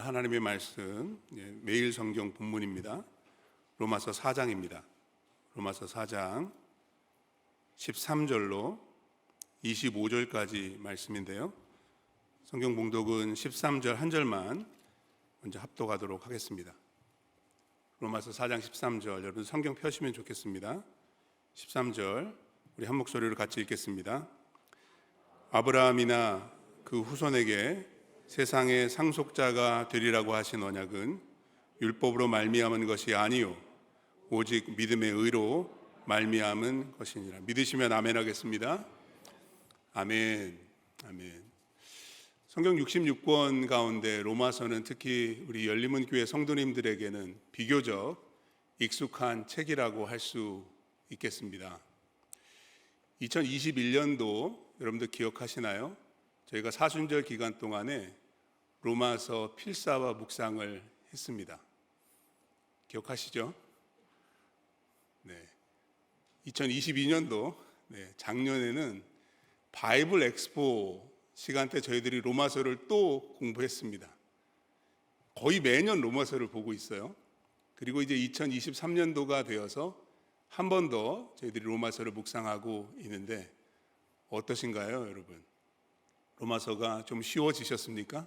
하나님의 말씀, 매일 성경 본문입니다. 로마서 4장입니다. 로마서 4장 13절로 25절까지 말씀인데요. 성경 봉독은 13절 한 절만 먼저 합독하도록 하겠습니다. 로마서 4장 13절, 여러분 성경 펴시면 좋겠습니다. 13절 우리 한 목소리로 같이 읽겠습니다. 아브라함이나 그 후손에게 세상의 상속자가 되리라고 하신 언약은 율법으로 말미암은 것이 아니요 오직 믿음의 의로 말미암은 것이니라. 믿으시면 아멘 하겠습니다. 아멘. 아멘. 성경 66권 가운데 로마서는 특히 우리 열림은 교회 성도님들에게는 비교적 익숙한 책이라고 할 수 있겠습니다. 2021년도 여러분들 기억하시나요? 저희가 사순절 기간 동안에 로마서 필사와 묵상을 했습니다. 기억하시죠? 네. 2022년도 작년에는 바이블 엑스포 시간 때 저희들이 로마서를 또 공부했습니다. 거의 매년 로마서를 보고 있어요. 그리고 이제 2023년도가 되어서 한 번 더 저희들이 로마서를 묵상하고 있는데 어떠신가요, 여러분? 로마서가 좀 쉬워지셨습니까?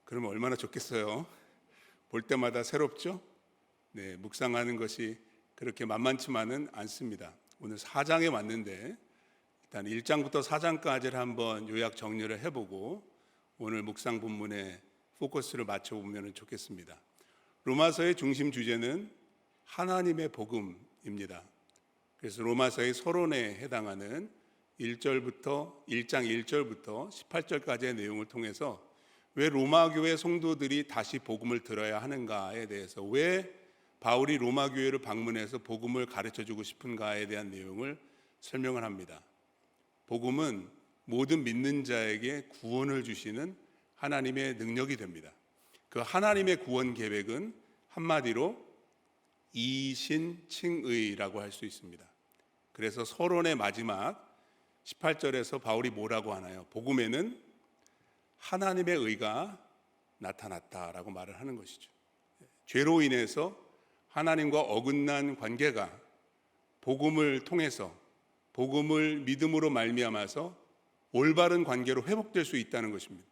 그러면 얼마나 좋겠어요. 볼 때마다 새롭죠? 네, 묵상하는 것이 그렇게 만만치만은 않습니다. 오늘 4장에 왔는데 일단 1장부터 4장까지를 한번 요약 정리를 해보고 오늘 묵상 본문에 포커스를 맞춰보면 좋겠습니다. 로마서의 중심 주제는 하나님의 복음입니다. 그래서 로마서의 서론에 해당하는 1장 1절부터 18절까지의 내용을 통해서 왜 로마 교회 성도들이 다시 복음을 들어야 하는가에 대해서, 왜 바울이 로마 교회를 방문해서 복음을 가르쳐주고 싶은가에 대한 내용을 설명을 합니다. 복음은 모든 믿는 자에게 구원을 주시는 하나님의 능력이 됩니다. 그 하나님의 구원 계획은 한마디로 이신칭의라고 할 수 있습니다. 그래서 서론의 마지막 18절에서 바울이 뭐라고 하나요? 복음에는 하나님의 의가 나타났다라고 말을 하는 것이죠. 죄로 인해서 하나님과 어긋난 관계가 복음을 통해서, 복음을 믿음으로 말미암아서 올바른 관계로 회복될 수 있다는 것입니다.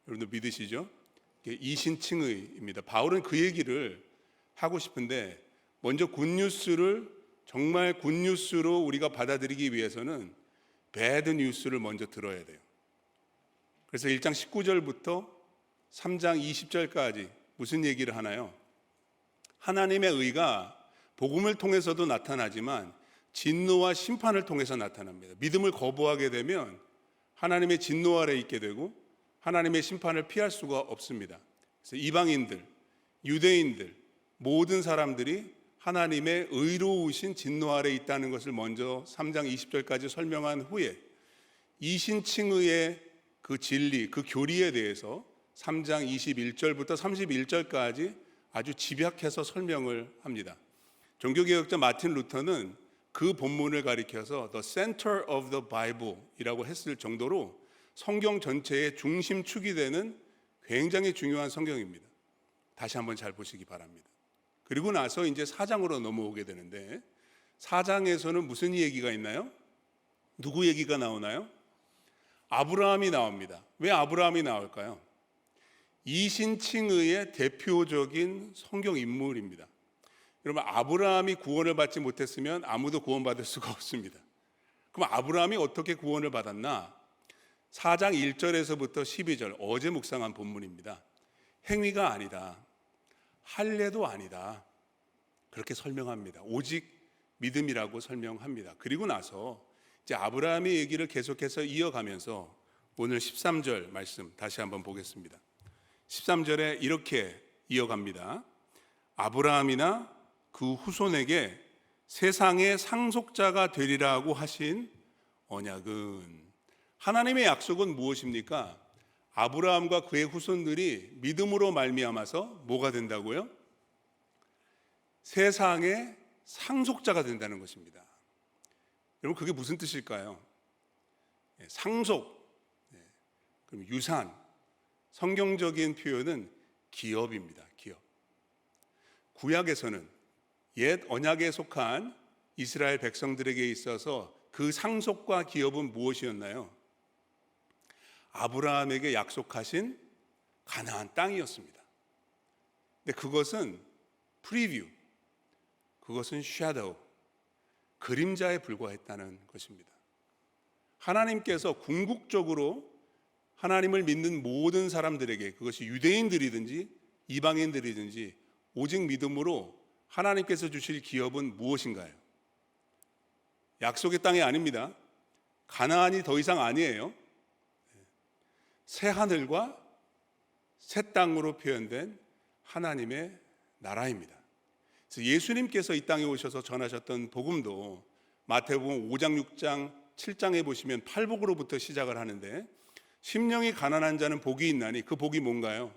여러분들 믿으시죠? 이신칭의입니다. 바울은 그 얘기를 하고 싶은데 먼저 굿뉴스를 정말 굿뉴스로 우리가 받아들이기 위해서는 배드 뉴스를 먼저 들어야 돼요. 그래서 1장 19절부터 3장 20절까지 무슨 얘기를 하나요? 하나님의 의가 복음을 통해서도 나타나지만 진노와 심판을 통해서 나타납니다. 믿음을 거부하게 되면 하나님의 진노 아래 있게 되고 하나님의 심판을 피할 수가 없습니다. 그래서 이방인들, 유대인들, 모든 사람들이 하나님의 의로우신 진노 아래 있다는 것을 먼저 3장 20절까지 설명한 후에 이신칭의의 그 진리, 그 교리에 대해서 3장 21절부터 31절까지 아주 집약해서 설명을 합니다. 종교개혁자 마틴 루터는 그 본문을 가리켜서 The Center of the Bible 이라고 했을 정도로 성경 전체의 중심축이 되는 굉장히 중요한 성경입니다. 다시 한번 잘 보시기 바랍니다. 그리고 나서 이제 4장으로 넘어오게 되는데 4장에서는 무슨 얘기가 있나요? 누구 얘기가 나오나요? 아브라함이 나옵니다. 왜 아브라함이 나올까요? 이신칭의의 대표적인 성경 인물입니다. 여러분, 아브라함이 구원을 받지 못했으면 아무도 구원받을 수가 없습니다. 그럼 아브라함이 어떻게 구원을 받았나? 4장 1절에서부터 12절, 어제 묵상한 본문입니다. 행위가 아니다, 할례도 아니다, 그렇게 설명합니다. 오직 믿음이라고 설명합니다. 그리고 나서 이제 아브라함의 얘기를 계속해서 이어가면서 오늘 13절 말씀 다시 한번 보겠습니다. 13절에 이렇게 이어갑니다. 아브라함이나 그 후손에게 세상의 상속자가 되리라고 하신 언약은, 하나님의 약속은 무엇입니까? 아브라함과 그의 후손들이 믿음으로 말미암아서 뭐가 된다고요? 세상의 상속자가 된다는 것입니다. 여러분, 그게 무슨 뜻일까요? 상속, 그럼 유산, 성경적인 표현은 기업입니다. 기업. 구약에서는 옛 언약에 속한 이스라엘 백성들에게 있어서 그 상속과 기업은 무엇이었나요? 아브라함에게 약속하신 가나안 땅이었습니다. 근데 그것은 프리뷰, 그것은 섀도우, 그림자에 불과했다는 것입니다. 하나님께서 궁극적으로 하나님을 믿는 모든 사람들에게, 그것이 유대인들이든지 이방인들이든지 오직 믿음으로 하나님께서 주실 기업은 무엇인가요? 약속의 땅이 아닙니다. 가나안이 더 이상 아니에요. 새 하늘과 새 땅으로 표현된 하나님의 나라입니다. 그래서 예수님께서 이 땅에 오셔서 전하셨던 복음도 마태복음 5장, 6장, 7장에 보시면 팔복으로부터 시작을 하는데, 심령이 가난한 자는 복이 있나니, 그 복이 뭔가요?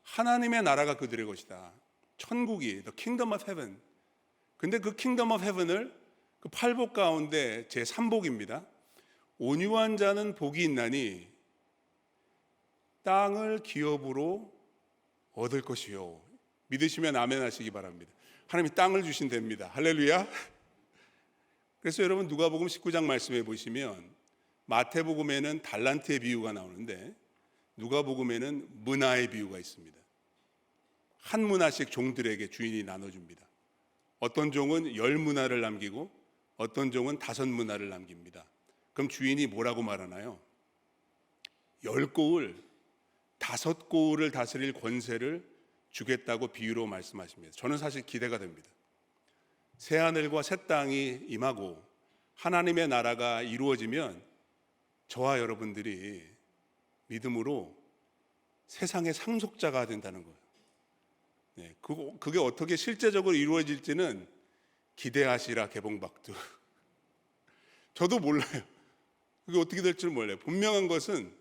하나님의 나라가 그들의 것이다. 천국이 the kingdom of heaven. 근데 그 kingdom of heaven을 그 팔복 가운데 제 3복입니다. 온유한 자는 복이 있나니 땅을 기업으로 얻을 것이요. 믿으시면 아멘 하시기 바랍니다. 하나님이 땅을 주신답니다. 할렐루야. 그래서 여러분 누가복음 19장 말씀해 보시면 마태복음에는 달란트의 비유가 나오는데 누가복음에는 문화의 비유가 있습니다. 한 문화씩 종들에게 주인이 나눠줍니다. 어떤 종은 10문화를 남기고 어떤 종은 5문화를 남깁니다. 그럼 주인이 뭐라고 말하나요? 10고을, 5고을을 다스릴 권세를 주겠다고 비유로 말씀하십니다. 저는 사실 기대가 됩니다. 새하늘과 새 땅이 임하고 하나님의 나라가 이루어지면 저와 여러분들이 믿음으로 세상의 상속자가 된다는 거예요. 네, 그게 어떻게 실제적으로 이루어질지는 기대하시라 개봉박두. 저도 몰라요. 그게 어떻게 될지는 몰라요. 분명한 것은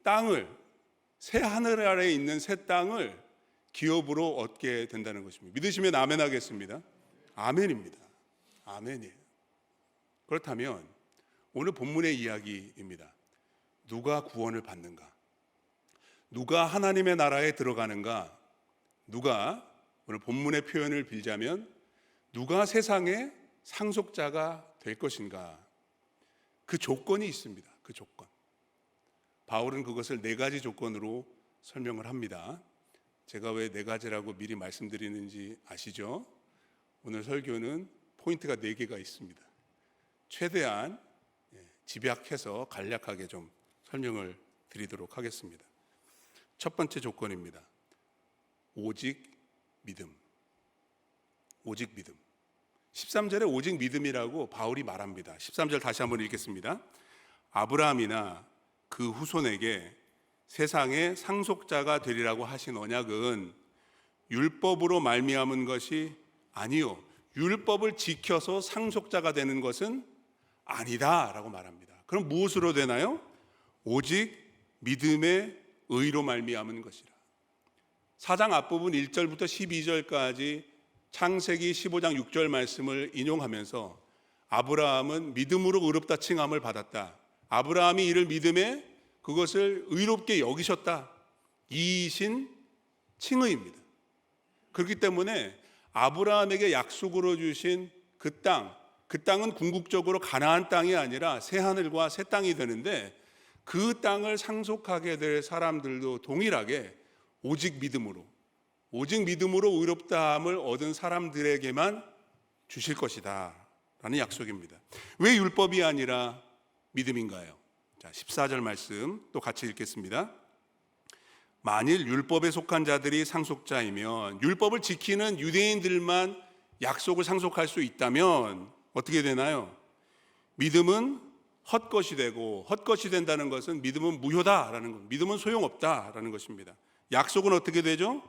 땅을, 새 하늘 아래에 있는 새 땅을 기업으로 얻게 된다는 것입니다. 믿으시면 아멘 하겠습니다. 아멘입니다. 아멘이에요. 그렇다면 오늘 본문의 이야기입니다. 누가 구원을 받는가? 누가 하나님의 나라에 들어가는가? 누가, 오늘 본문의 표현을 빌자면 누가 세상의 상속자가 될 것인가? 그 조건이 있습니다. 그 조건. 바울은 그것을 4가지 조건으로 설명을 합니다. 제가 왜 4가지라고 미리 말씀드리는지 아시죠? 오늘 설교는 포인트가 4개가 있습니다. 최대한 집약해서 간략하게 좀 설명을 드리도록 하겠습니다. 첫 번째 조건입니다. 오직 믿음. 오직 믿음. 13절에 오직 믿음이라고 바울이 말합니다. 13절 다시 한번 읽겠습니다. 아브라함이나 그 후손에게 세상의 상속자가 되리라고 하신 언약은 율법으로 말미암은 것이 아니요, 율법을 지켜서 상속자가 되는 것은 아니다 라고 말합니다. 그럼 무엇으로 되나요? 오직 믿음의 의로 말미암은 것이라. 4장 앞부분 1절부터 12절까지 창세기 15장 6절 말씀을 인용하면서 아브라함은 믿음으로 의롭다 칭함을 받았다. 아브라함이 이를 믿음에 그것을 의롭게 여기셨다. 이신 칭의입니다. 그렇기 때문에 아브라함에게 약속으로 주신 그 땅은 궁극적으로 가나안 땅이 아니라 새 하늘과 새 땅이 되는데, 그 땅을 상속하게 될 사람들도 동일하게 오직 믿음으로 의롭다함을 얻은 사람들에게만 주실 것이다 라는 약속입니다. 왜 율법이 아니라 믿음인가요? 자, 14절 말씀 또 같이 읽겠습니다. 만일 율법에 속한 자들이 상속자이면, 율법을 지키는 유대인들만 약속을 상속할 수 있다면 어떻게 되나요? 믿음은 헛것이 되고, 헛것이 된다는 것은 믿음은 무효다라는 것, 믿음은 소용없다라는 것입니다. 약속은 어떻게 되죠?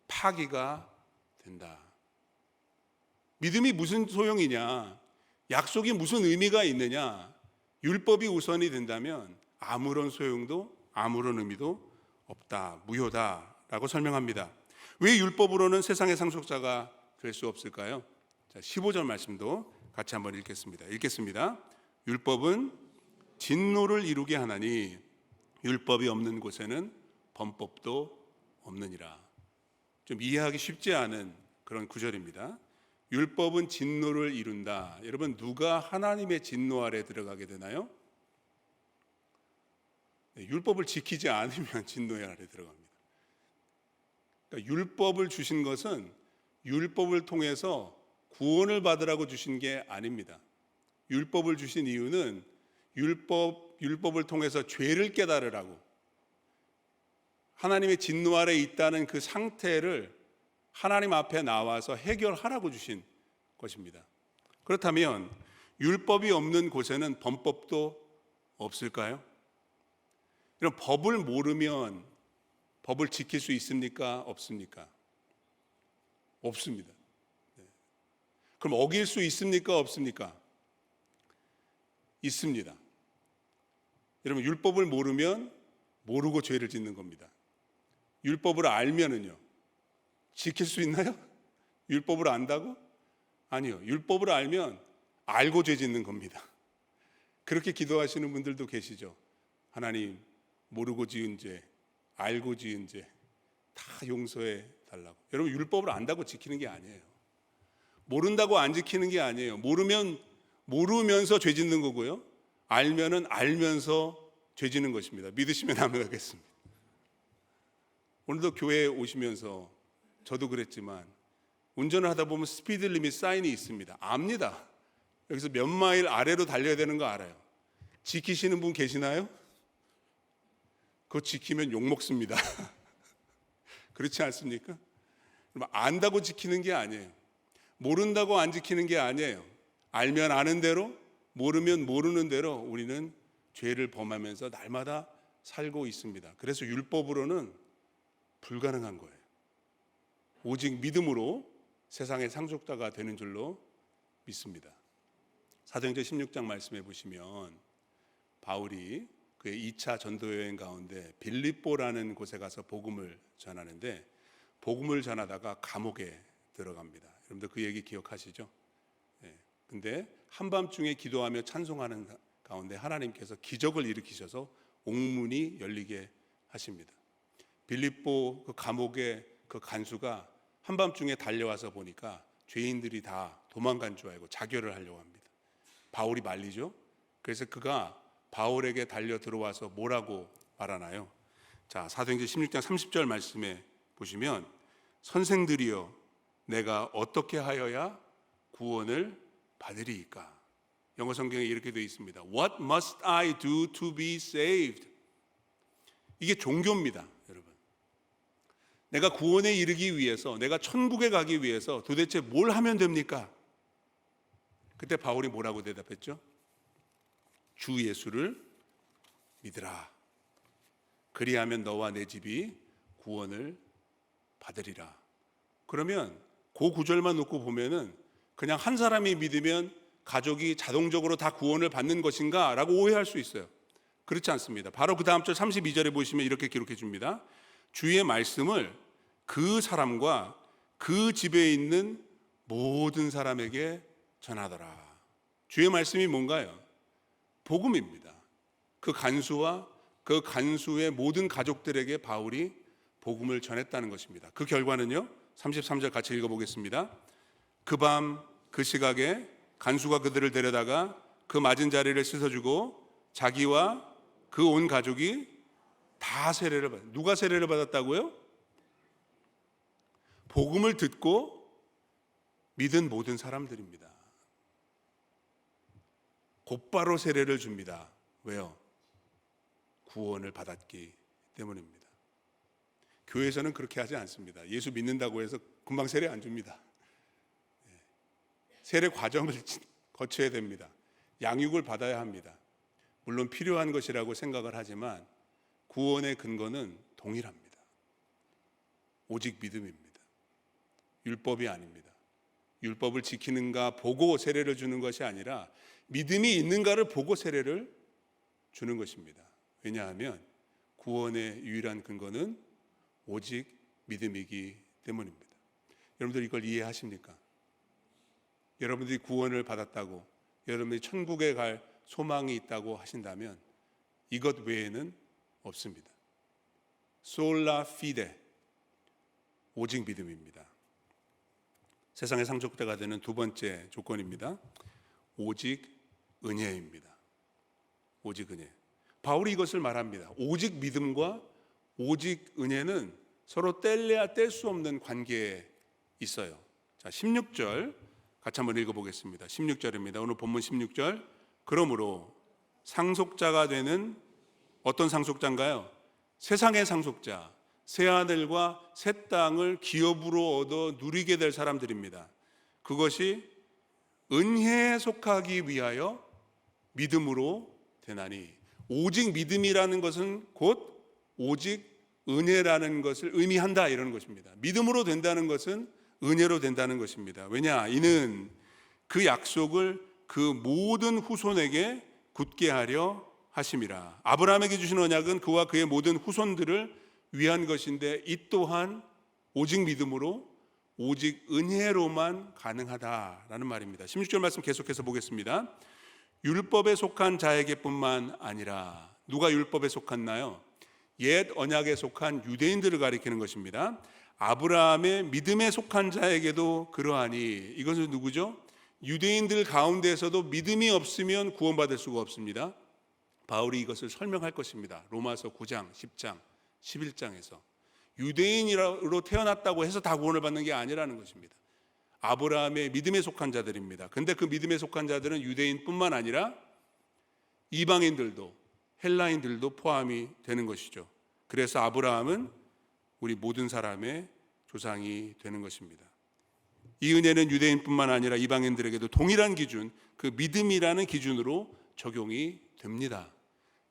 파기가 된다. 믿음이 무슨 소용이냐? 약속이 무슨 의미가 있느냐? 율법이 우선이 된다면 아무런 소용도 아무런 의미도 없다, 무효다라고 설명합니다. 왜 율법으로는 세상의 상속자가 될 수 없을까요? 자, 15절 말씀도 같이 한번 읽겠습니다. 율법은 진노를 이루게 하나니 율법이 없는 곳에는 범법도 없느니라. 좀 이해하기 쉽지 않은 그런 구절입니다. 율법은 진노를 이룬다. 여러분, 누가 하나님의 진노 아래 들어가게 되나요? 율법을 지키지 않으면 진노 아래 들어갑니다. 그러니까 율법을 주신 것은 율법을 통해서 구원을 받으라고 주신 게 아닙니다. 율법을 주신 이유는 율법을 통해서 죄를 깨달으라고, 하나님의 진노 아래 있다는 그 상태를 하나님 앞에 나와서 해결하라고 주신 것입니다. 그렇다면 율법이 없는 곳에는 범법도 없을까요? 이런 법을 모르면 법을 지킬 수 있습니까? 없습니까? 없습니다. 그럼 어길 수 있습니까? 없습니까? 있습니다. 여러분, 율법을 모르면 모르고 죄를 짓는 겁니다. 율법을 알면은요, 지킬 수 있나요? 율법을 안다고? 아니요. 율법을 알면 알고 죄 짓는 겁니다. 그렇게 기도하시는 분들도 계시죠. 하나님, 모르고 지은 죄, 알고 지은 죄 다 용서해 달라고. 여러분, 율법을 안다고 지키는 게 아니에요. 모른다고 안 지키는 게 아니에요. 모르면서 죄 짓는 거고요. 알면은 알면서 죄 짓는 것입니다. 믿으시면 아멘하겠습니다. 오늘도 교회에 오시면서 저도 그랬지만 운전을 하다 보면 스피드 리밋 사인이 있습니다. 압니다. 여기서 몇 마일 아래로 달려야 되는 거 알아요. 지키시는 분 계시나요? 그거 지키면 욕먹습니다. 그렇지 않습니까? 안다고 지키는 게 아니에요. 모른다고 안 지키는 게 아니에요. 알면 아는 대로, 모르면 모르는 대로 우리는 죄를 범하면서 날마다 살고 있습니다. 그래서 율법으로는 불가능한 거예요. 오직 믿음으로 세상의 상속자가 되는 줄로 믿습니다. 사도행전 16장 말씀해 보시면 바울이 그의 2차 전도 여행 가운데 빌립보라는 곳에 가서 복음을 전하는데, 복음을 전하다가 감옥에 들어갑니다. 여러분들 그 얘기 기억하시죠? 근데 한밤중에 기도하며 찬송하는 가운데 하나님께서 기적을 일으키셔서 옥문이 열리게 하십니다. 빌립보 그 감옥의 그 간수가 한밤중에 달려와서 보니까 죄인들이 다 도망간 줄 알고 자결을 하려고 합니다. 바울이 말리죠. 그래서 그가 바울에게 달려 들어와서 뭐라고 말하나요? 자, 사도행전 16장 30절 말씀에 보시면, 선생들이여, 내가 어떻게 하여야 구원을 받으리이까? 영어 성경에 이렇게 되어 있습니다. What must I do to be saved? 이게 종교입니다, 여러분. 내가 구원에 이르기 위해서, 내가 천국에 가기 위해서 도대체 뭘 하면 됩니까? 그때 바울이 뭐라고 대답했죠? 주 예수를 믿으라. 그리하면 너와 내 집이 구원을 받으리라. 그러면 그 구절만 놓고 보면은 그냥 한 사람이 믿으면 가족이 자동적으로 다 구원을 받는 것인가 라고 오해할 수 있어요. 그렇지 않습니다. 바로 그 다음 절 32절에 보시면 이렇게 기록해 줍니다. 주의 말씀을 그 사람과 그 집에 있는 모든 사람에게 전하더라. 주의 말씀이 뭔가요? 복음입니다. 그 간수와 그 간수의 모든 가족들에게 바울이 복음을 전했다는 것입니다. 그 결과는요, 33절 같이 읽어보겠습니다. 그 밤 그 시각에 간수가 그들을 데려다가 그 맞은 자리를 씻어주고 자기와 그 온 가족이 다 세례를 받았어요. 누가 세례를 받았다고요? 복음을 듣고 믿은 모든 사람들입니다. 곧바로 세례를 줍니다. 왜요? 구원을 받았기 때문입니다. 교회에서는 그렇게 하지 않습니다. 예수 믿는다고 해서 금방 세례 안 줍니다. 세례 과정을 거쳐야 됩니다. 양육을 받아야 합니다. 물론 필요한 것이라고 생각을 하지만 구원의 근거는 동일합니다. 오직 믿음입니다. 율법이 아닙니다. 율법을 지키는가 보고 세례를 주는 것이 아니라 믿음이 있는가를 보고 세례를 주는 것입니다. 왜냐하면 구원의 유일한 근거는 오직 믿음이기 때문입니다. 여러분들 이걸 이해하십니까? 여러분들이 구원을 받았다고, 여러분들이 천국에 갈 소망이 있다고 하신다면 이것 외에는 없습니다. 솔라 피데, 오직 믿음입니다. 세상의 상속자가 되는 두 번째 조건입니다. 오직 은혜입니다. 오직 은혜. 바울이 이것을 말합니다. 오직 믿음과 오직 은혜는 서로 뗄래야 뗄 수 없는 관계에 있어요. 자, 16절 같이 한번 읽어보겠습니다. 16절입니다. 오늘 본문 16절. 그러므로 상속자가 되는 어떤 상속자인가요? 세상의 상속자, 새하늘과 새 땅을 기업으로 얻어 누리게 될 사람들입니다. 그것이 은혜에 속하기 위하여 믿음으로 되나니. 오직 믿음이라는 것은 곧 오직 은혜라는 것을 의미한다, 이런 것입니다. 믿음으로 된다는 것은 은혜로 된다는 것입니다. 왜냐? 이는 그 약속을 그 모든 후손에게 굳게 하려 하심이라. 아브라함에게 주신 언약은 그와 그의 모든 후손들을 위한 것인데 이 또한 오직 믿음으로 오직 은혜로만 가능하다라는 말입니다. 16절 말씀 계속해서 보겠습니다. 율법에 속한 자에게뿐만 아니라, 누가 율법에 속았나요? 옛 언약에 속한 유대인들을 가리키는 것입니다. 아브라함의 믿음에 속한 자에게도 그러하니. 이것은 누구죠? 유대인들 가운데에서도 믿음이 없으면 구원받을 수가 없습니다. 바울이 이것을 설명할 것입니다. 로마서 9장, 10장, 11장에서 유대인으로 태어났다고 해서 다 구원을 받는 게 아니라는 것입니다. 아브라함의 믿음에 속한 자들입니다. 근데 그 믿음에 속한 자들은 유대인뿐만 아니라 이방인들도, 헬라인들도 포함이 되는 것이죠. 그래서 아브라함은 우리 모든 사람의 조상이 되는 것입니다. 이 은혜는 유대인뿐만 아니라 이방인들에게도 동일한 기준, 그 믿음이라는 기준으로 적용이 됩니다.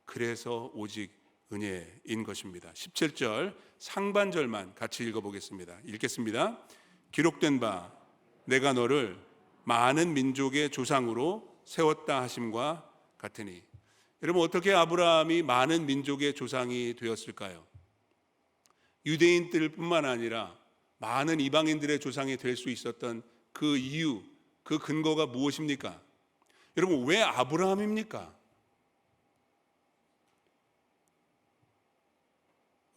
그래서 오직 은혜인 것입니다. 17절 상반절만 같이 읽어보겠습니다. 읽겠습니다. 기록된 바 내가 너를 많은 민족의 조상으로 세웠다 하심과 같으니. 여러분, 어떻게 아브라함이 많은 민족의 조상이 되었을까요? 유대인들뿐만 아니라 많은 이방인들의 조상이 될 수 있었던 그 이유, 그 근거가 무엇입니까? 여러분, 왜 아브라함입니까?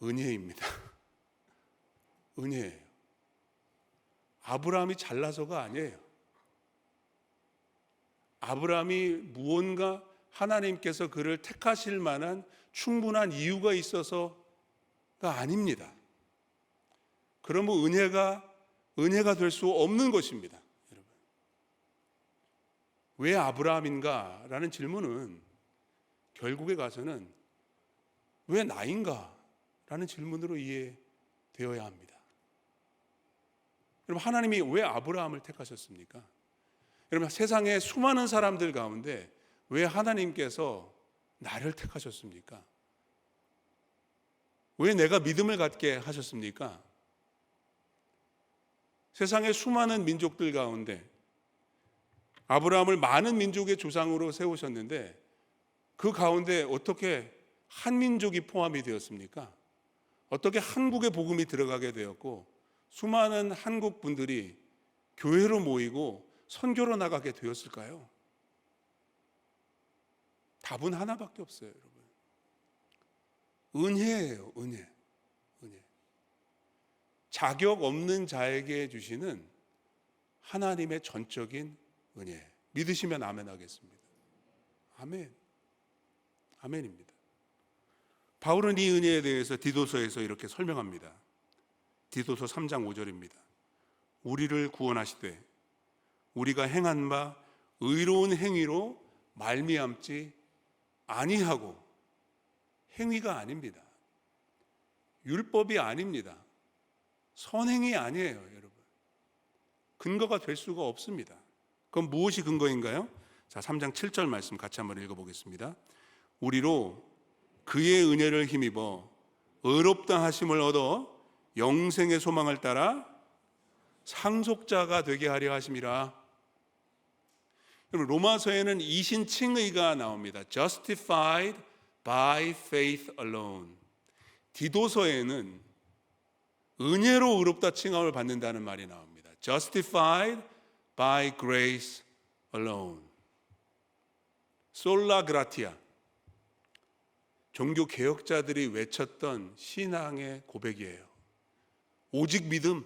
은혜입니다. 은혜예요. 아브라함이 잘나서가 아니에요. 아브라함이 무언가 하나님께서 그를 택하실 만한 충분한 이유가 있어서가 아닙니다. 그러면 은혜가 될 수 없는 것입니다. 여러분, 왜 아브라함인가? 라는 질문은 결국에 가서는 왜 나인가? 라는 질문으로 이해되어야 합니다. 여러분, 하나님이 왜 아브라함을 택하셨습니까? 여러분, 세상의 수많은 사람들 가운데 왜 하나님께서 나를 택하셨습니까? 왜 내가 믿음을 갖게 하셨습니까? 세상의 수많은 민족들 가운데 아브라함을 많은 민족의 조상으로 세우셨는데 그 가운데 어떻게 한 민족이 포함이 되었습니까? 어떻게 한국의 복음이 들어가게 되었고 수많은 한국 분들이 교회로 모이고 선교로 나가게 되었을까요? 답은 하나밖에 없어요, 여러분. 은혜예요, 은혜. 자격 없는 자에게 주시는 하나님의 전적인 은혜. 믿으시면 아멘 하겠습니다. 아멘. 아멘입니다. 바울은 이 은혜에 대해서 디도서에서 이렇게 설명합니다. 디도서 3장 5절입니다. 우리를 구원하시되 우리가 행한 바 의로운 행위로 말미암지 아니하고. 행위가 아닙니다. 율법이 아닙니다. 선행이 아니에요, 여러분. 근거가 될 수가 없습니다. 그럼 무엇이 근거인가요? 자, 3장 7절 말씀 같이 한번 읽어보겠습니다. 우리로 그의 은혜를 힘입어 의롭다 하심을 얻어 영생의 소망을 따라 상속자가 되게 하려 하심이라. 여러분, 로마서에는 이신칭의가 나옵니다. Justified by faith alone. 디도서에는 은혜로 의롭다 칭함을 받는다는 말이 나옵니다. Justified by grace alone. Sola gratia. 종교 개혁자들이 외쳤던 신앙의 고백이에요. 오직 믿음,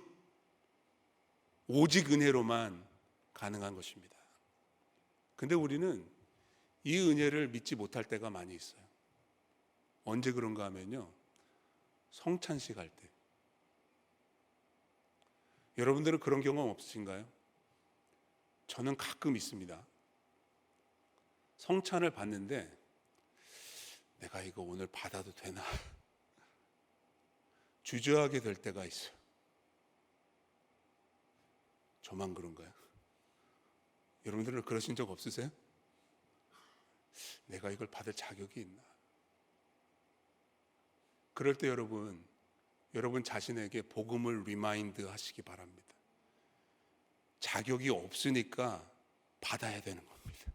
오직 은혜로만 가능한 것입니다. 근데 우리는 이 은혜를 믿지 못할 때가 많이 있어요. 언제 그런가 하면요, 성찬식 할 때. 여러분들은 그런 경험 없으신가요? 저는 가끔 있습니다. 성찬을 받는데 내가 이거 오늘 받아도 되나 주저하게 될 때가 있어요. 저만 그런가요? 여러분들은 그러신 적 없으세요? 내가 이걸 받을 자격이 있나? 그럴 때 여러분 자신에게 복음을 리마인드 하시기 바랍니다. 자격이 없으니까 받아야 되는 겁니다.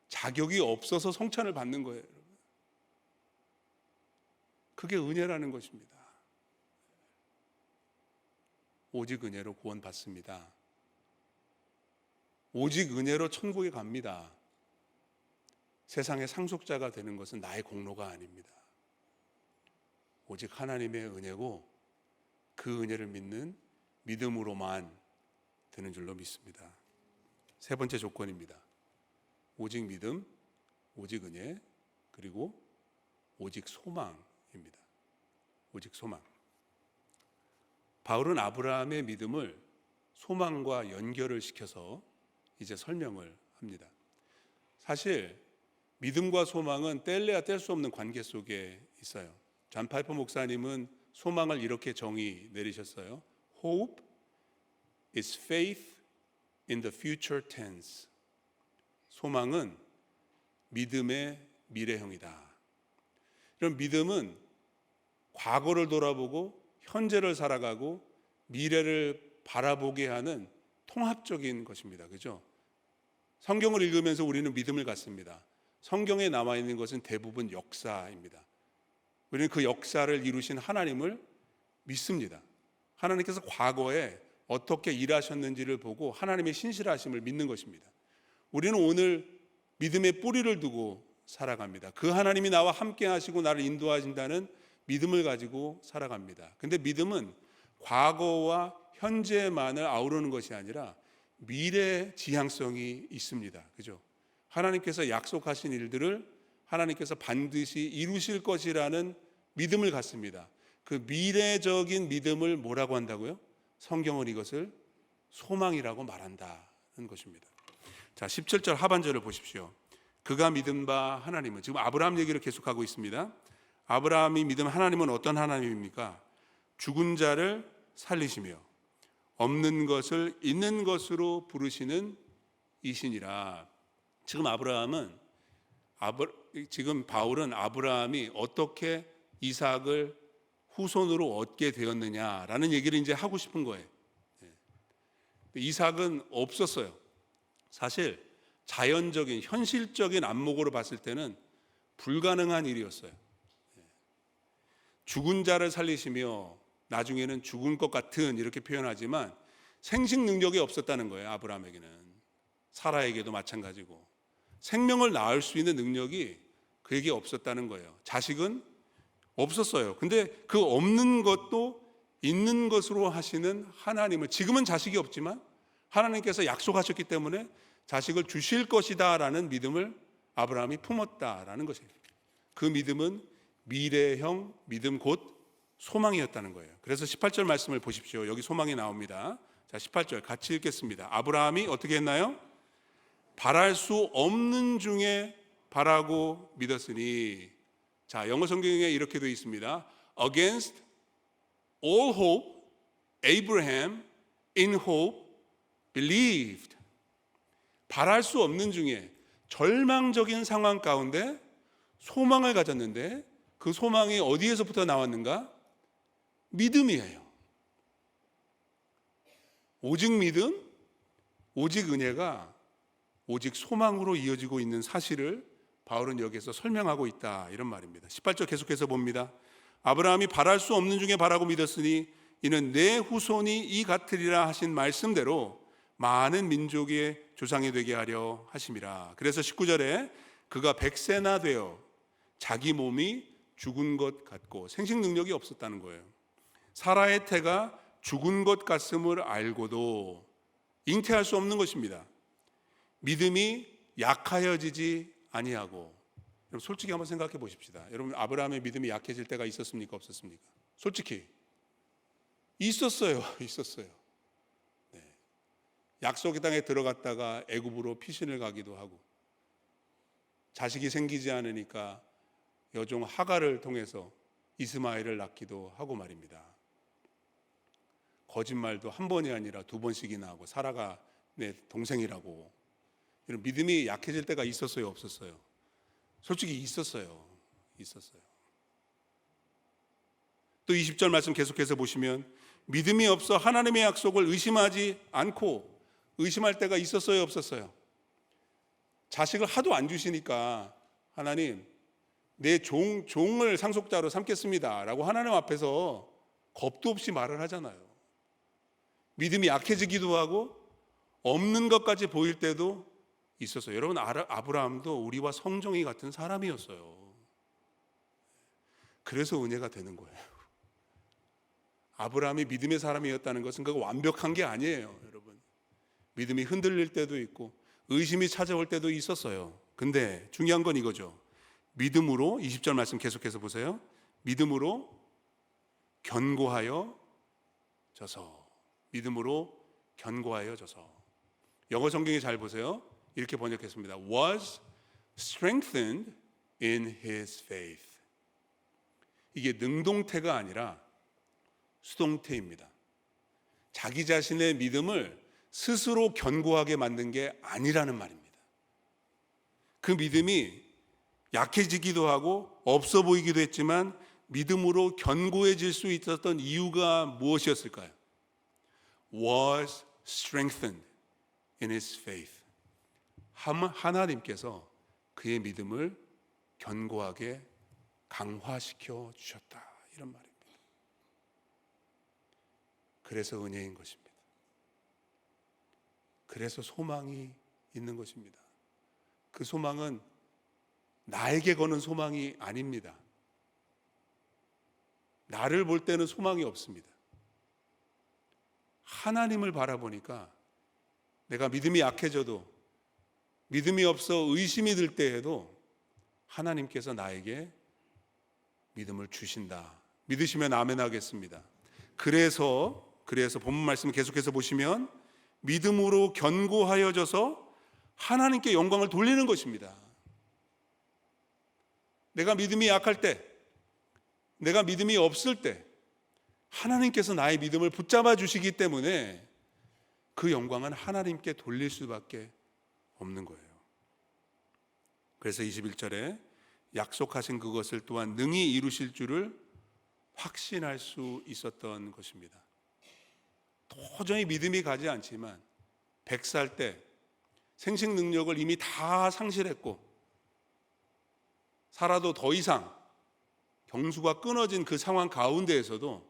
자격이 없어서 성찬을 받는 거예요, 여러분. 그게 은혜라는 것입니다. 오직 은혜로 구원받습니다. 오직 은혜로 천국에 갑니다. 세상의 상속자가 되는 것은 나의 공로가 아닙니다. 오직 하나님의 은혜고 그 은혜를 믿는 믿음으로만 되는 줄로 믿습니다. 세 번째 조건입니다. 오직 믿음, 오직 은혜, 그리고 오직 소망입니다. 오직 소망. 바울은 아브라함의 믿음을 소망과 연결을 시켜서 이제 설명을 합니다. 사실 믿음과 소망은 뗄래야 뗄 수 없는 관계 속에 있어요. 존 파이퍼 목사님은 소망을 이렇게 정의 내리셨어요. Hope is faith in the future tense. 소망은 믿음의 미래형이다. 이런 믿음은 과거를 돌아보고 현재를 살아가고 미래를 바라보게 하는 통합적인 것입니다. 그죠? 성경을 읽으면서 우리는 믿음을 갖습니다. 성경에 남아 있는 것은 대부분 역사입니다. 우리는 그 역사를 이루신 하나님을 믿습니다. 하나님께서 과거에 어떻게 일하셨는지를 보고 하나님의 신실하심을 믿는 것입니다. 우리는 오늘 믿음의 뿌리를 두고 살아갑니다. 그 하나님이 나와 함께 하시고 나를 인도하신다는 믿음을 가지고 살아갑니다. 근데 믿음은 과거와 현재만을 아우르는 것이 아니라 미래 지향성이 있습니다. 그죠? 하나님께서 약속하신 일들을 하나님께서 반드시 이루실 것이라는 믿음을 갖습니다. 그 미래적인 믿음을 뭐라고 한다고요? 성경은 이것을 소망이라고 말한다는 것입니다. 자, 17절 하반절을 보십시오. 그가 믿은 바 하나님은, 지금 아브라함 얘기를 계속하고 있습니다. 아브라함이 믿은 하나님은 어떤 하나님입니까? 죽은 자를 살리시며 없는 것을 있는 것으로 부르시는 이신이라. 지금 바울은 아브라함이 어떻게 이삭을 후손으로 얻게 되었느냐라는 얘기를 이제 하고 싶은 거예요. 이삭은 없었어요. 사실 자연적인 현실적인 안목으로 봤을 때는 불가능한 일이었어요. 죽은 자를 살리시며 나중에는 죽은 것 같은 이렇게 표현하지만 생식 능력이 없었다는 거예요. 아브라함에게는. 사라에게도 마찬가지고 생명을 낳을 수 있는 능력이 그에게 없었다는 거예요. 자식은 없었어요. 근데 그 없는 것도 있는 것으로 하시는 하나님을, 지금은 자식이 없지만 하나님께서 약속하셨기 때문에 자식을 주실 것이다 라는 믿음을 아브라함이 품었다라는 것이에요. 그 믿음은 미래형 믿음 곧 소망이었다는 거예요. 그래서 18절 말씀을 보십시오. 여기 소망이 나옵니다. 자, 18절 같이 읽겠습니다. 아브라함이 어떻게 했나요? 바랄 수 없는 중에 바라고 믿었으니. 자, 영어 성경에 이렇게 되어 있습니다. Against all hope, Abraham in hope believed. 바랄 수 없는 중에 절망적인 상황 가운데 소망을 가졌는데 그 소망이 어디에서부터 나왔는가? 믿음이에요. 오직 믿음, 오직 은혜가 오직 소망으로 이어지고 있는 사실을 바울은 여기에서 설명하고 있다, 이런 말입니다. 18절 계속해서 봅니다. 아브라함이 바랄 수 없는 중에 바라고 믿었으니 이는 내 후손이 이 같으리라 하신 말씀대로 많은 민족의 조상이 되게 하려 하심이라. 그래서 19절에 그가 100세나 되어 자기 몸이 죽은 것 같고 생식 능력이 없었다는 거예요. 사라의 태가 죽은 것 같음을 알고도 잉태할 수 없는 것입니다. 믿음이 약하여지지 아니하고. 여러분 솔직히 한번 생각해 보십시다. 여러분 아브라함의 믿음이 약해질 때가 있었습니까? 없었습니까? 솔직히 있었어요. 있었어요. 네. 약속의 땅에 들어갔다가 애굽으로 피신을 가기도 하고, 자식이 생기지 않으니까 여종 하갈을 통해서 이스마엘을 낳기도 하고 말입니다. 거짓말도 한 번이 아니라 두 번씩이나 하고, 사라가 내 동생이라고. 이런 믿음이 약해질 때가 있었어요, 없었어요? 솔직히 있었어요. 있었어요. 또 20절 말씀 계속해서 보시면 믿음이 없어 하나님의 약속을 의심하지 않고, 의심할 때가 있었어요, 없었어요? 자식을 하도 안 주시니까 하나님 내 종을 상속자로 삼겠습니다 라고 하나님 앞에서 겁도 없이 말을 하잖아요. 믿음이 약해지기도 하고 없는 것까지 보일 때도 있었어요. 여러분 아브라함도 우리와 성정이 같은 사람이었어요. 그래서 은혜가 되는 거예요. 아브라함이 믿음의 사람이었다는 것은 그거 완벽한 게 아니에요. 여러분 믿음이 흔들릴 때도 있고 의심이 찾아올 때도 있었어요. 근데 중요한 건 이거죠. 믿음으로, 20절 말씀 계속해서 보세요. 믿음으로 견고하여 져서. 믿음으로 견고하여 져서. 영어 성경에 잘 보세요. 이렇게 번역했습니다. Was strengthened in his faith. 이게 능동태가 아니라 수동태입니다. 자기 자신의 믿음을 스스로 견고하게 만든 게 아니라는 말입니다. 그 믿음이 약해지기도 하고 없어 보이기도 했지만 믿음으로 견고해질 수 있었던 이유가 무엇이었을까요? Was strengthened in his faith. 하나님께서 그의 믿음을 견고하게 강화시켜 주셨다, 이런 말입니다. 그래서 은혜인 것입니다. 그래서 소망이 있는 것입니다. 그 소망은 나에게 거는 소망이 아닙니다. 나를 볼 때는 소망이 없습니다. 하나님을 바라보니까 내가 믿음이 약해져도, 믿음이 없어 의심이 들 때에도 하나님께서 나에게 믿음을 주신다. 믿으시면 아멘 하겠습니다. 그래서 본문 말씀을 계속해서 보시면 믿음으로 견고하여져서 하나님께 영광을 돌리는 것입니다. 내가 믿음이 약할 때, 내가 믿음이 없을 때 하나님께서 나의 믿음을 붙잡아 주시기 때문에 그 영광은 하나님께 돌릴 수밖에 없는 거예요. 그래서 21절에 약속하신 그것을 또한 능히 이루실 줄을 확신할 수 있었던 것입니다. 도저히 믿음이 가지 않지만 100살 때 생식 능력을 이미 다 상실했고 살아도 더 이상 경수가 끊어진 그 상황 가운데에서도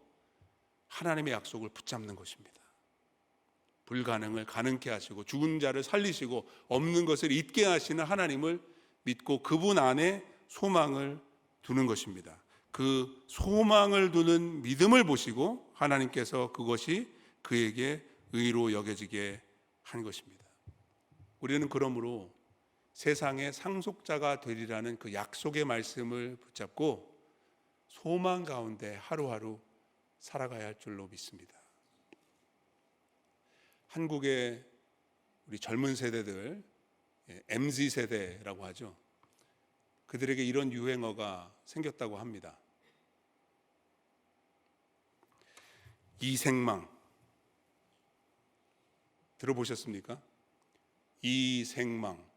하나님의 약속을 붙잡는 것입니다. 불가능을 가능케 하시고 죽은 자를 살리시고 없는 것을 있게 하시는 하나님을 믿고 그분 안에 소망을 두는 것입니다. 그 소망을 두는 믿음을 보시고 하나님께서 그것이 그에게 의로 여겨지게 한 것입니다. 우리는 그러므로 세상의 상속자가 되리라는 그 약속의 말씀을 붙잡고 소망 가운데 하루하루 살아가야 할 줄로 믿습니다. 한국의 우리 젊은 세대들, MZ 세대라고 하죠. 그들에게 이런 유행어가 생겼다고 합니다. 이생망. 들어보셨습니까? 이생망.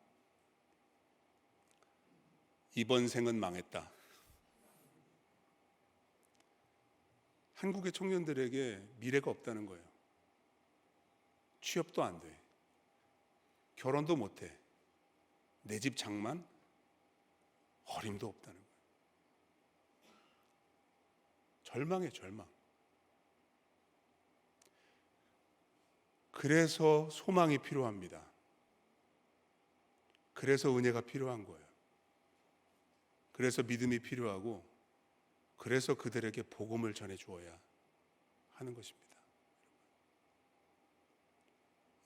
이번 생은 망했다. 한국의 청년들에게 미래가 없다는 거예요. 취업도 안 돼. 결혼도 못 해. 내 집 장만 어림도 없다는 거예요. 절망이에요, 절망. 그래서 소망이 필요합니다. 그래서 은혜가 필요한 거예요. 그래서 믿음이 필요하고, 그래서 그들에게 복음을 전해 주어야 하는 것입니다.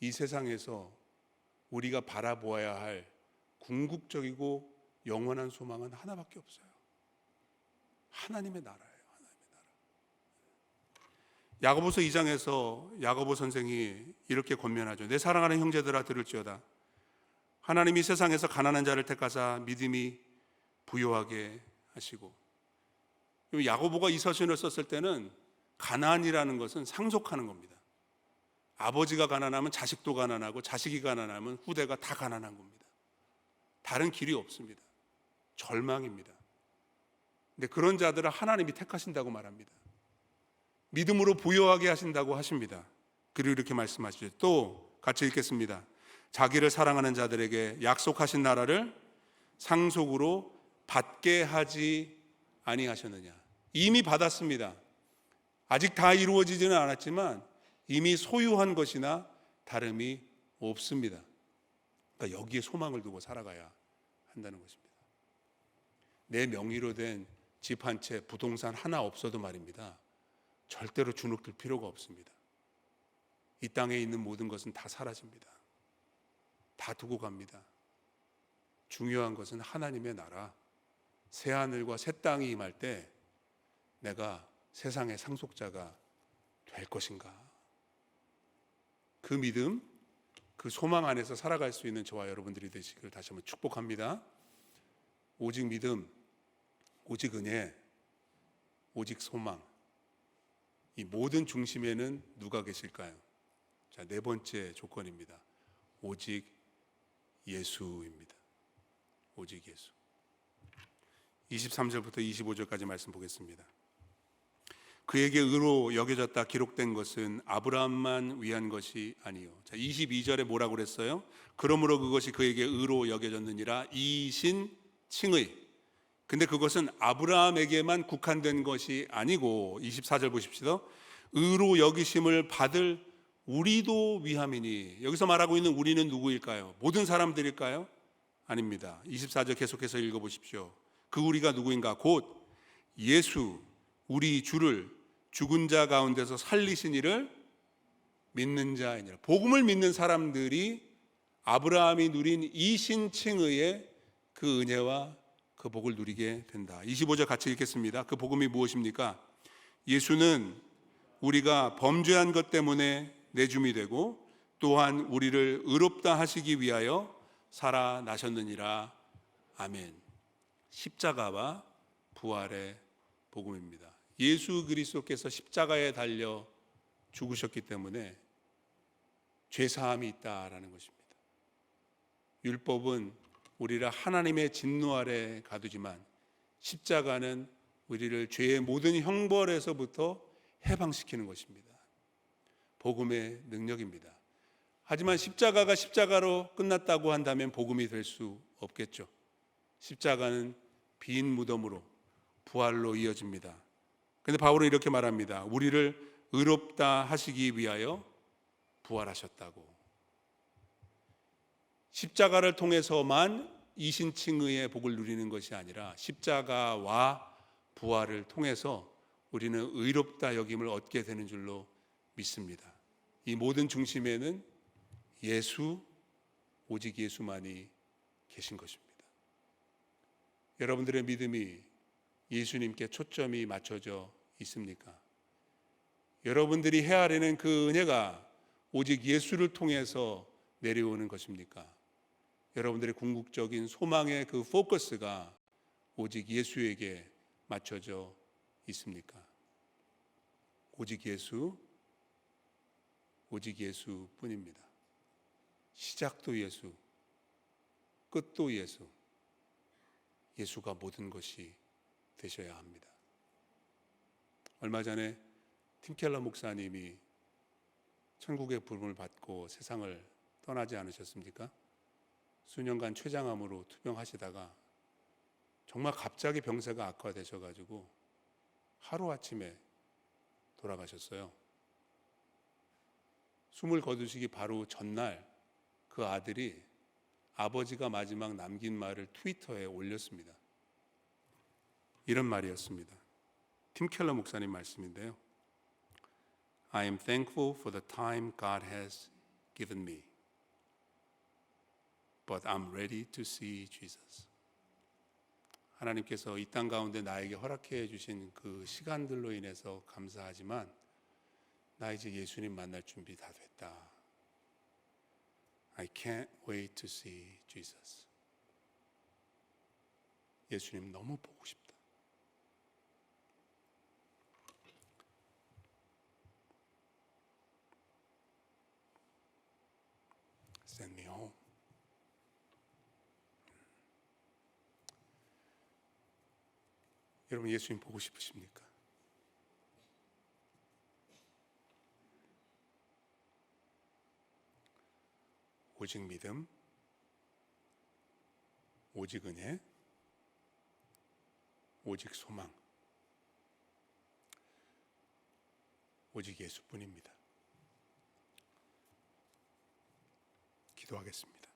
이 세상에서 우리가 바라보아야 할 궁극적이고 영원한 소망은 하나밖에 없어요. 하나님의 나라예요. 하나님의 나라. 야고보서 2장에서 야고보 선생이 이렇게 권면하죠. 내 사랑하는 형제들아 들을지어다. 하나님이 세상에서 가난한 자를 택하사 믿음이 부요하게 하시고. 야고보가 이 서신을 썼을 때는 가난이라는 것은 상속하는 겁니다. 아버지가 가난하면 자식도 가난하고, 자식이 가난하면 후대가 다 가난한 겁니다. 다른 길이 없습니다. 절망입니다. 근데 그런 자들을 하나님이 택하신다고 말합니다. 믿음으로 부요하게 하신다고 하십니다. 그리고 이렇게 말씀하시죠. 또 같이 읽겠습니다. 자기를 사랑하는 자들에게 약속하신 나라를 상속으로 받게 하지 아니하셨느냐. 이미 받았습니다. 아직 다 이루어지지는 않았지만 이미 소유한 것이나 다름이 없습니다. 그러니까 여기에 소망을 두고 살아가야 한다는 것입니다. 내 명의로 된 집 한 채, 부동산 하나 없어도 말입니다, 절대로 주눅들 필요가 없습니다. 이 땅에 있는 모든 것은 다 사라집니다. 다 두고 갑니다. 중요한 것은 하나님의 나라, 새하늘과 새 땅이 임할 때 내가 세상의 상속자가 될 것인가. 그 믿음, 그 소망 안에서 살아갈 수 있는 저와 여러분들이 되시기를 다시 한번 축복합니다. 오직 믿음, 오직 은혜, 오직 소망, 이 모든 중심에는 누가 계실까요? 자, 네 번째 조건입니다. 오직 예수입니다. 오직 예수. 23절부터 25절까지 말씀 보겠습니다. 그에게 의로 여겨졌다 기록된 것은 아브라함만 위한 것이 아니요. 자, 22절에 뭐라고 그랬어요? 그러므로 그것이 그에게 의로 여겨졌느니라 이신 칭의. 근데 그것은 아브라함에게만 국한된 것이 아니고 24절 보십시다. 의로 여기심을 받을 우리도 위함이니. 여기서 말하고 있는 우리는 누구일까요? 모든 사람들일까요? 아닙니다. 24절 계속해서 읽어보십시오. 그 우리가 누구인가? 곧 예수 우리 주를 죽은 자 가운데서 살리신 이를 믿는 자이니라. 복음을 믿는 사람들이 아브라함이 누린 이신칭의의 그 은혜와 그 복을 누리게 된다. 25절 같이 읽겠습니다. 그 복음이 무엇입니까? 예수는 우리가 범죄한 것 때문에 내줌이 되고 또한 우리를 의롭다 하시기 위하여 살아나셨느니라. 아멘. 십자가와 부활의 복음입니다. 예수 그리스도께서 십자가에 달려 죽으셨기 때문에 죄사함이 있다라는 것입니다. 율법은 우리를 하나님의 진노 아래 가두지만 십자가는 우리를 죄의 모든 형벌에서부터 해방시키는 것입니다. 복음의 능력입니다. 하지만 십자가가 십자가로 끝났다고 한다면 복음이 될 수 없겠죠. 십자가는 빈 무덤으로 부활로 이어집니다. 그런데 바울은 이렇게 말합니다. 우리를 의롭다 하시기 위하여 부활하셨다고. 십자가를 통해서만 이신칭의의 복을 누리는 것이 아니라 십자가와 부활을 통해서 우리는 의롭다 여김을 얻게 되는 줄로 믿습니다. 이 모든 중심에는 예수, 오직 예수만이 계신 것입니다. 여러분들의 믿음이 예수님께 초점이 맞춰져 있습니까? 여러분들이 헤아리는 그 은혜가 오직 예수를 통해서 내려오는 것입니까? 여러분들의 궁극적인 소망의 그 포커스가 오직 예수에게 맞춰져 있습니까? 오직 예수, 오직 예수뿐입니다. 시작도 예수, 끝도 예수. 예수가 모든 것이 되셔야 합니다. 얼마 전에 팀 켈러 목사님이 천국의 부름을 받고 세상을 떠나지 않으셨습니까? 수년간 췌장암으로 투병하시다가 정말 갑자기 병세가 악화되셔가지고 하루아침에 돌아가셨어요. 숨을 거두시기 바로 전날 그 아들이 아버지가 마지막 남긴 말을 트위터에 올렸습니다. 이런 말이었습니다. 팀 켈러 목사님 말씀인데요. I am thankful for the time God has given me. But I'm ready to see Jesus. 하나님께서 이 땅 가운데 나에게 허락해 주신 그 시간들로 인해서 감사하지만 나 이제 예수님 만날 준비 다 됐다. I can't wait to see Jesus. 예수님 너무 보고 싶다. Send me home. 여러분 예수님 보고 싶으십니까? 오직 믿음, 오직 은혜, 오직 소망, 오직 예수뿐입니다. 기도하겠습니다.